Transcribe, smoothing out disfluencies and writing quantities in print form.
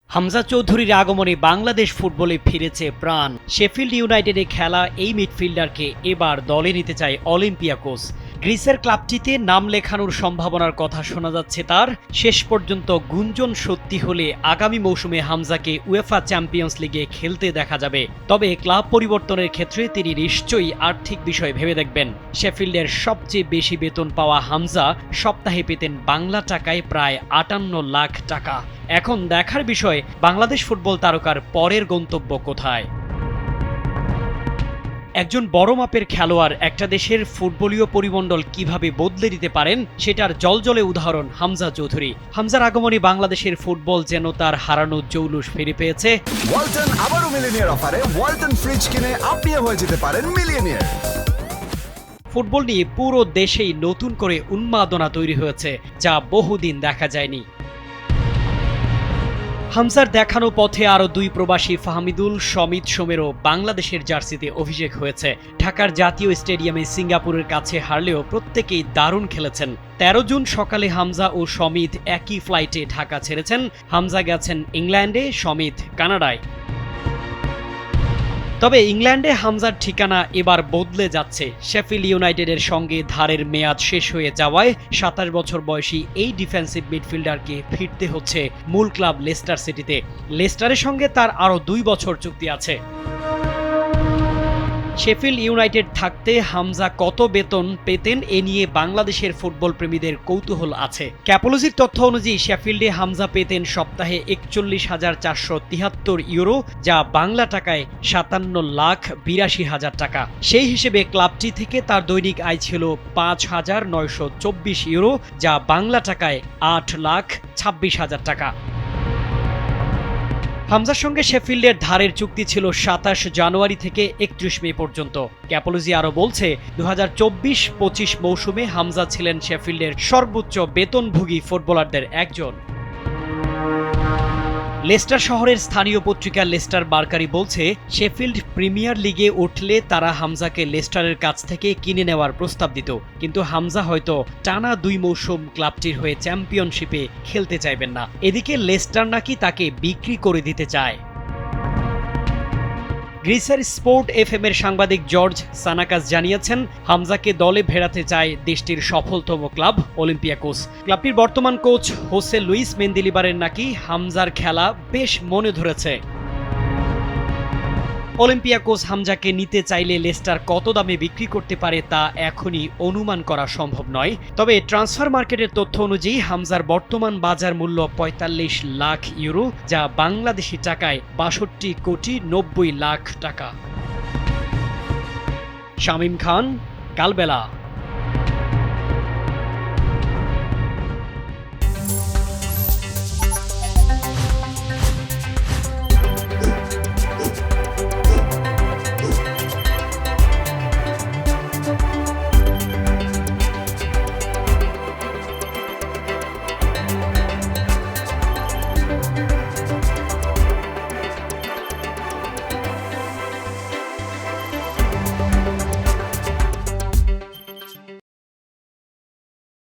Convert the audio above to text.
হামজা চৌধুরীর আগমনে বাংলাদেশ ফুটবলে ফিরেছে প্রাণ। শেফিল্ড ইউনাইটেডে খেলা এই মিডফিল্ডারকে এবার দলে নিতে চায় অলিম্পিয়াকোস। গ্রিসের ক্লাবটিতে নাম লেখানোর সম্ভাবনার কথা শোনা যাচ্ছে তার। শেষ পর্যন্ত গুঞ্জন সত্যি হলে আগামী মৌসুমে হামজাকে উয়েফা চ্যাম্পিয়ন্স লিগে খেলতে দেখা যাবে। তবে ক্লাব পরিবর্তনের ক্ষেত্রে তিনি নিশ্চয়ই আর্থিক বিষয় ভেবে দেখবেন। শেফিল্ডের সবচেয়ে বেশি বেতন পাওয়া হামজা সপ্তাহে পেতেন বাংলা টাকায় প্রায় ৫৮ লাখ টাকা। এখন দেখার বিষয় বাংলাদেশ ফুটবল তারকার পরের গন্তব্য কোথায়। একজন বড় মাপের খেলোয়াড় একটা দেশের ফুটবলীয় পরিমণ্ডল কিভাবে বদলে দিতে পারেন সেটার জলজলে উদাহরণ হামজা চৌধুরী। হামজার আগমনে বাংলাদেশের ফুটবল যেন তার হারানো জৌলুস ফিরে পেয়েছে। ওয়ালটন আবারও মিলিয়নিয়ার অফারে ওয়ালটন ফ্রিজ কিনে আপনিও হয়ে যেতে পারেন মিলিয়নিয়ার। ফুটবল নিয়ে পুরো দেশেই নতুন করে উন্মাদনা তৈরি হয়েছে, যা বহুদিন দেখা যায়নি। হামজার দেখানো পথে আরও দুই প্রবাসী ফাহমিদুল, সমিত সোমেরও বাংলাদেশের জার্সিতে অভিষেক হয়েছে। ঢাকার জাতীয় স্টেডিয়ামে সিঙ্গাপুরের কাছে হারলেও প্রত্যেকেই দারুণ খেলেছেন। ১৩ জুন সকালে হামজা ও সমিত একই ফ্লাইটে ঢাকা ছেড়েছেন। হামজা গেছেন ইংল্যান্ডে, সমিত কানাডায়। তবে ইংল্যান্ডে হামজার ঠিকানা এবার বদলে যাচ্ছে। শেফিল্ড ইউনাইটেডের সঙ্গে ধারের মেয়াদ শেষ হয়ে যাওয়ায় ২৭ বছর বয়সী এই ডিফেন্সিভ মিডফিল্ডারকে ফিরতে হচ্ছে মূল ক্লাব লেস্টার সিটিতে। লেস্টারের সঙ্গে তার আরও ২ বছর চুক্তি আছে। শেফিল্ড ইউনাইটেড থাকতে হামজা কত বেতন পেতেন এ নিয়ে বাংলাদেশের ফুটবল প্রেমীদের কৌতূহল আছে। ক্যাপোলজির তথ্য অনুযায়ী শেফিল্ডে হামজা পেতেন সপ্তাহে ৪১,৪৭৩ ইউরো, যা বাংলা টাকায় ৫৭,৮২,০০০ টাকা। সেই হিসেবে ক্লাবটি থেকে তার দৈনিক আয় ছিল ৫,৯২৪ ইউরো, যা বাংলা টাকায় ৮,২৬,০০০ টাকা। হামজার সঙ্গে শেফিল্ডের ধারের চুক্তি ছিল ২৭ জানুয়ারি থেকে ৩১ মে পর্যন্ত। ক্যাপোলজি আরও বলছে ২০২৪-২৫ মৌসুমে হামজা ছিলেন শেফিল্ডের সর্বোচ্চ বেতনভোগী ফুটবলারদের একজন। লেস্টার শহরের স্থানীয় পত্রিকা লেস্টার মার্কারি বলছে, শেফিল্ড প্রিমিয়ার লিগে উঠলে তারা হামজাকে লেস্টারের কাছ থেকে কিনে নেওয়ার প্রস্তাব দিত, কিন্তু হামজা হয়তো টানা ২ মৌসুম ক্লাবটির হয়ে চ্যাম্পিয়নশিপে খেলতে চাইবেন না। এদিকে লেস্টার নাকি তাকে বিক্রি করে দিতে চায়। গ্রিসের স্পোর্ট এফএম এর সাংবাদিক জর্জ সানাকাস জানিয়েছেন, হামজাকে দলে ফেরাতে চায় দেশটির সফলতম ক্লাব অলিম্পিয়াকোস। ক্লাবটির বর্তমান কোচ হোসে লুইস মেন্দিলিবারের নাকি হামজার খেলা বেশ মনে ধরেছে। অলিম্পিয়াকোস হামজাকে নিতে চাইলে লেস্টার কত দামে বিক্রি করতে পারে তা এখনই অনুমান করা সম্ভব নয়। তবে ট্রান্সফার মার্কেটের তথ্য অনুযায়ী হামজার বর্তমান বাজার মূল্য ৪৫ লাখ ইউরো, যা বাংলাদেশি টাকায় ৬২,৯০,০০,০০০ টাকা। শামীম খান, কালবেলা।